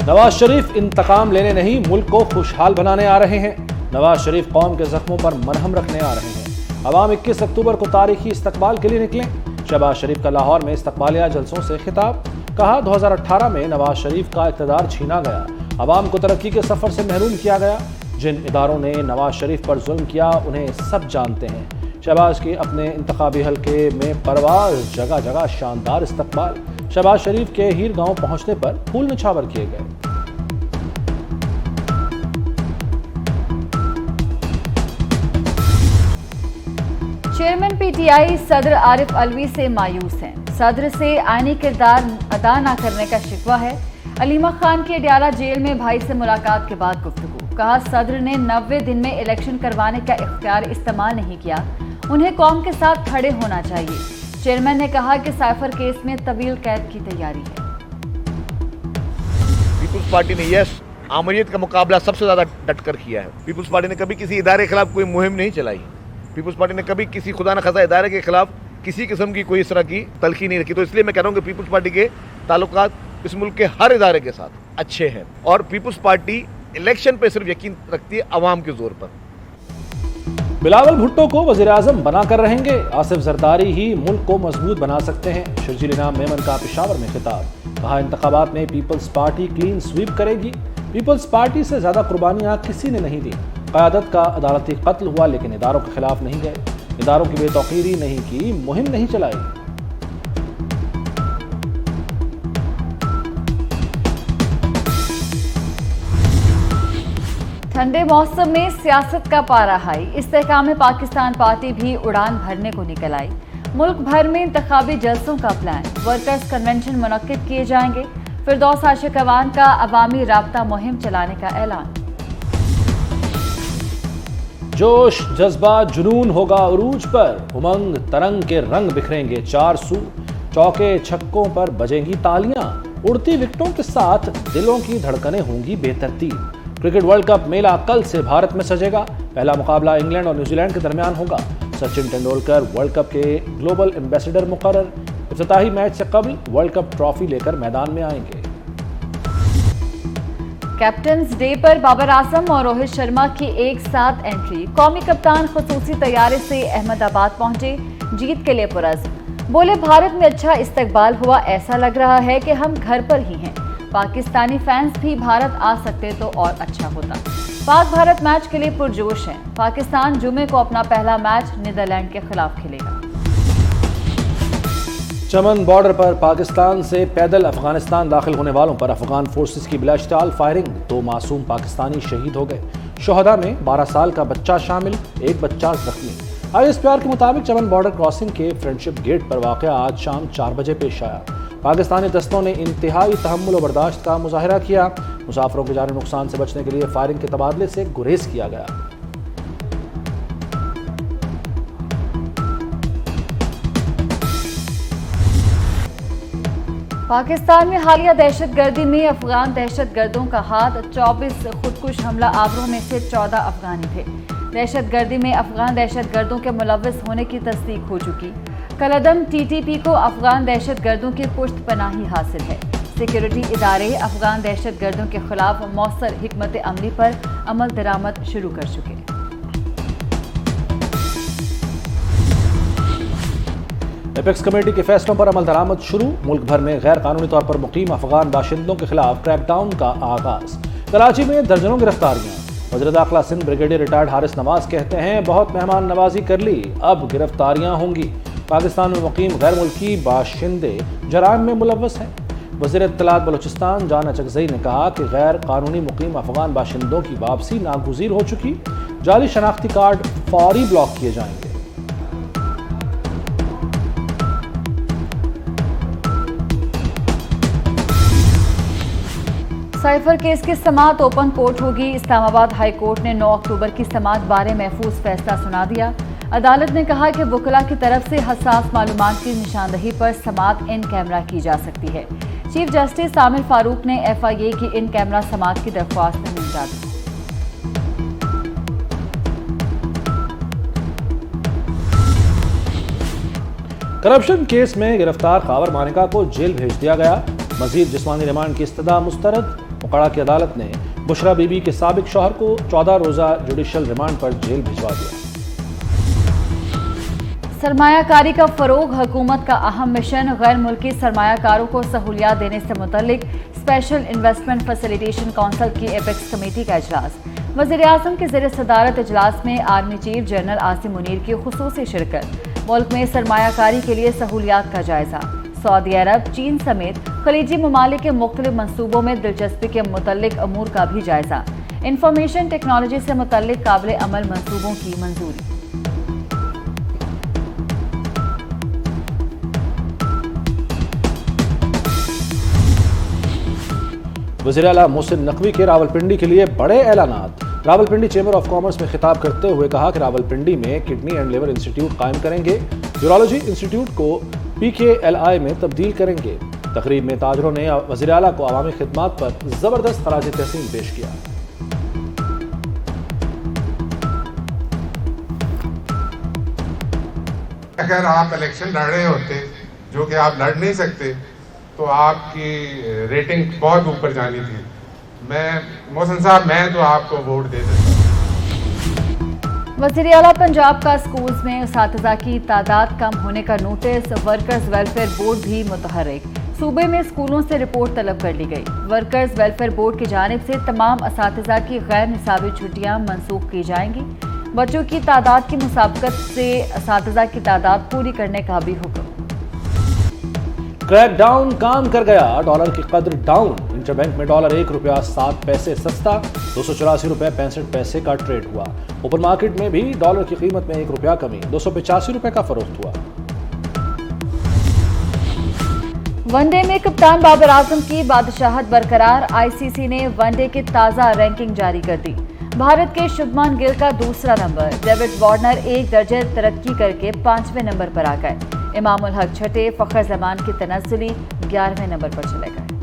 नवाज शरीफ इंतकाम लेने नहीं, मुल्क को खुशहाल बनाने आ रहे हैं। नवाज शरीफ कौम के जख्मों पर मरहम रखने आ रहे हैं। अवाम 21 अक्टूबर को तारीखी इस्तकबाल के लिए निकलें। शहबाज शरीफ का लाहौर में इस्तकबालिया जलसों से खिताब। कहा 2018 में नवाज शरीफ का इक़्तिदार छीना गया, अवाम को तरक्की के सफर से महरूम किया गया। जिन इदारों ने नवाज शरीफ पर जुल्म किया उन्हें सब जानते हैं। शहबाज के अपने इंतखाबी हल्के में परवाज, जगह जगह शानदार इस्तकबाल। शहबाज शरीफ के हीर गांव पहुंचने पर फूल निछावर किए गए। चेयरमैन पीटीआई सदर आरिफ अलवी से मायूस हैं। सदर से आईनी किरदार अदा न करने का शिकवा है। अलीमा खान की अडयाला जेल में भाई से मुलाकात के बाद गुफ्तगू। कहा सदर ने 90 दिन में इलेक्शन करवाने का इख्तियार इस्तेमाल नहीं किया, उन्हें कौम के साथ खड़े होना चाहिए। चेयरमैन ने कहा कि साइफर केस में तवील कैद की तैयारी है। पीपुल्स पार्टी ने यस आमरीत का मुकाबला सबसे ज्यादा डटकर किया है। पीपुल्स पार्टी ने कभी किसी इदारे के खिलाफ कोई मुहिम नहीं चलाई। पीपुल्स पार्टी ने कभी किसी खुदा न खासा इदारे के खिलाफ किसी किस्म की कोई इस तरह की तलखी नहीं रखी। तो इसलिए मैं कह रहा हूँ कि पीपुल्स पार्टी के ताल्लुकात इस मुल्क के हर इदारे के साथ अच्छे हैं और पीपुल्स पार्टी इलेक्शन पे सिर्फ यकीन रखती है अवाम के जोर पर। बिलावल भुट्टो को वज़ीर-ए-आज़म बनाकर रहेंगे। आसिफ जरदारी ही मुल्क को मजबूत बना सकते हैं। शर्जील इनाम मेमन का पेशावर में खिताब। कहा इंतखाबात में पीपल्स पार्टी क्लीन स्वीप करेगी। पीपल्स पार्टी से ज्यादा कुर्बानियां किसी ने नहीं दी। क़यादत का अदालती कत्ल हुआ लेकिन इदारों के खिलाफ नहीं गए, इदारों की बेतौकीरी नहीं की, मुहिम नहीं चलाई। ठंडे मौसम में सियासत का पारा हाई। इस्तेहकाम पाकिस्तान पार्टी भी उड़ान भरने को निकल आई। मुल्क भर में इंतखाबी जलसों का प्लान। वर्कर्स कन्वेंशन मुनक्किद किए जाएंगे। फिरदौस आशिक अवान का अवामी राब्ता मुहिम चलाने का ऐलान। जोश जज्बा जुनून होगा उरूज पर। उमंग तरंग के रंग बिखरेंगे चार सू। चौके छक्कों पर बजेंगी तालियां। उड़ती विकेटों के साथ दिलों की धड़कनें होंगी बेतरतीब। क्रिकेट वर्ल्ड कप मेला कल से भारत में सजेगा। पहला मुकाबला इंग्लैंड और न्यूजीलैंड के दरमियान होगा। सचिन तेंदुलकर वर्ल्ड कप के ग्लोबल एम्बेसडर मुकर्रर। इफ्तिताही मैच से कबल वर्ल्ड कप ट्रॉफी लेकर मैदान में आएंगे। कैप्टन्स डे पर बाबर आजम और रोहित शर्मा की एक साथ एंट्री। कौमी कप्तान खुसूसी तैयारे से अहमदाबाद पहुंचे, जीत के लिए पुरज़्म। बोले भारत में अच्छा इस्तकबाल हुआ, ऐसा लग रहा है कि हम घर पर ही हैं। पाकिस्तानी फैंस भी भारत आ सकते तो और अच्छा होता। पाक भारत मैच के लिए पुरजोश हैं। पाकिस्तान जुमे को अपना पहला मैच नीदरलैंड के खिलाफ खेलेगा। चमन बॉर्डर पर पाकिस्तान से पैदल अफगानिस्तान दाखिल होने वालों पर अफगान फोर्सेस की बिलाश्ताल फायरिंग। 2 मासूम पाकिस्तानी शहीद हो गए। शोहदा में 12 साल का बच्चा शामिल, एक बच्चा जख्मी। ISPR के मुताबिक चमन बॉर्डर क्रॉसिंग के फ्रेंडशिप गेट पर वाक़या आज शाम 4 बजे पेश आया। पाकिस्तानी दस्तों ने इंतहाई तहम्मुल और बर्दाश्त का मुजाहिरा किया। मुसाफिरों के जानी नुकसान से बचने के लिए फायरिंग के तबादले से गुरेज किया गया। पाकिस्तान में हालिया दहशतगर्दी में अफगान दहशतगर्दों का हाथ। 24 खुदकुश हमला आवरों में से 14 अफगानी थे। दहशतगर्दी में अफगान दहशतगर्दों के मुलव्वस होने की तस्दीक हो चुकी। कलअदम TTP को अफगान दहशतगर्दों की पुश्त पनाही हासिल है। सिक्योरिटी इदारे अफगान दहशतगर्दों के खिलाफ मौसर हिकमत अमली पर अमल दरामद शुरू कर चुके। एपेक्स कमेटी के फैसलों पर अमल दरामद शुरू। मुल्क भर में गैर कानूनी तौर पर मुकीम अफगान बाशिंदों के खिलाफ क्रैकडाउन का आगाज। कराची में दर्जनों गिरफ्तारियां। वज़ीर दाखिला सिंध ब्रिगेडियर रिटायर्ड हारिस नवाज कहते हैं बहुत मेहमान नवाजी कर ली, अब गिरफ्तारियां होंगी। पाकिस्तान में मुकीम गैर मुल्की बाशिंदे जराइम में मुलव्वस हैं। वज़ीर इत्तलात बलूचिस्तान जान अचकज़ई ने कहा कि गैर कानूनी मुकीम अफगान बाशिंदों की वापसी नागुज़ीर हो चुकी। जाली शनाख्ती कार्ड फौरी ब्लॉक किए जाएंगे। साइफर केस की समाअत ओपन कोर्ट होगी। इस्लामाबाद हाई कोर्ट ने 9 अक्टूबर की समाअत बारे महफूज फैसला सुना दिया। अदालत ने कहा कि वकला की तरफ से हसास मालूमात की निशानदही पर समाअत इन कैमरा की जा सकती है। चीफ जस्टिस आमिर फारूक ने FIA की इन कैमरा समाअत की दरख्वास्त में निपटा दी। करप्शन केस में गिरफ्तार खावर मानिका को जेल भेज दिया गया। मजीद जिस्मानी रिमांड की इस्तदा मुस्तरद। मोकाड़ा की अदालत ने बुशरा बीबी के साबिक शौहर को 14 रोजा जुडिशल रिमांड पर जेल भिजवा दिया। सरमायाकारी का फरोग हुकूमत का अहम मिशन। गैर मुल्की सरमायाकारों को सहूलियात देने से मुतल्लिक स्पेशल इन्वेस्टमेंट फैसिलिटेशन काउंसिल की एपेक्स कमेटी का इजलास। वज़ीर-ए-आज़म के ज़ेर सदारत इजलास में army chief general Asim Munir की खुसूसी शिरकत। मुल्क में सरमायाकारी के लिए सहूलियात का जायजा। सऊदी अरब, चीन समेत खलीजी ममालिक के मुख्तलिफ मनसूबों में दिलचस्पी के मुतल्लिक अमूर का भी जायजा। इंफॉर्मेशन टेक्नोलॉजी से मुतल्लिक काबिल अमल मनसूबों की मंजूरी। वज़ीर आला मोहसिन नकवी के रावलपिंडी के लिए बड़े ऐलानात। रावलपिंडी चैम्बर ऑफ कॉमर्स में खिताब करते हुए कहा कि रावलपिंडी में किडनी एंड लिवर इंस्टीट्यूट कायम करेंगे। यूरोलॉजी इंस्टीट्यूट को PKLI में तब्दील करेंगे। तकरीब में ताजरों ने वज़ीर आला को अवामी खिदमात पर जबरदस्त खराज तहसीन पेश किया। अगर आप इलेक्शन लड़ रहे होते, जो कि आप लड़ नहीं सकते, तो आपकी रेटिंग बहुत ऊपर जानी थी। मोहसिन साहब, मैं तो आपको वोट दे देता। वज़ीर आला पंजाब का स्कूल्स में उसातिज़ा की तादाद कम होने का नोटिस। वर्कर्स वेलफेयर बोर्ड भी मुतहर्रिक। सूबे में स्कूलों से रिपोर्ट तलब कर ली गई। वर्कर्स वेलफेयर बोर्ड की जानिब से तमाम उसातिज़ा की गैर निसाबी छुट्टियां मनसूख की जाएंगी। बच्चों की तादाद की मुसाबकत से उसातिज़ा की तादाद पूरी करने का भी हुक्म। क्रैकडाउन काम कर गया। डॉलर की कदर डाउन। इंटरबैंक में डॉलर 1 रुपया 7 पैसे सस्ता 284 रुपये 65 पैसे का ट्रेड हुआ। ओपन मार्केट में भी डॉलर की कीमत में 1 रुपया कमी 285 रुपये का फरोख्त हुआ। वनडे में कप्तान बाबर आजम की बादशाहत बरकरार। ICC ने वनडे की ताज़ा रैंकिंग जारी कर दी। भारत के शुभमान गिल का दूसरा नंबर। डेविड वार्नर 1 दर्जे तरक्की करके 5वें नंबर पर आ गए। इमामुल हक छठे, फखर जमान की तनज़्ज़ुली 11वें नंबर पर चले गए।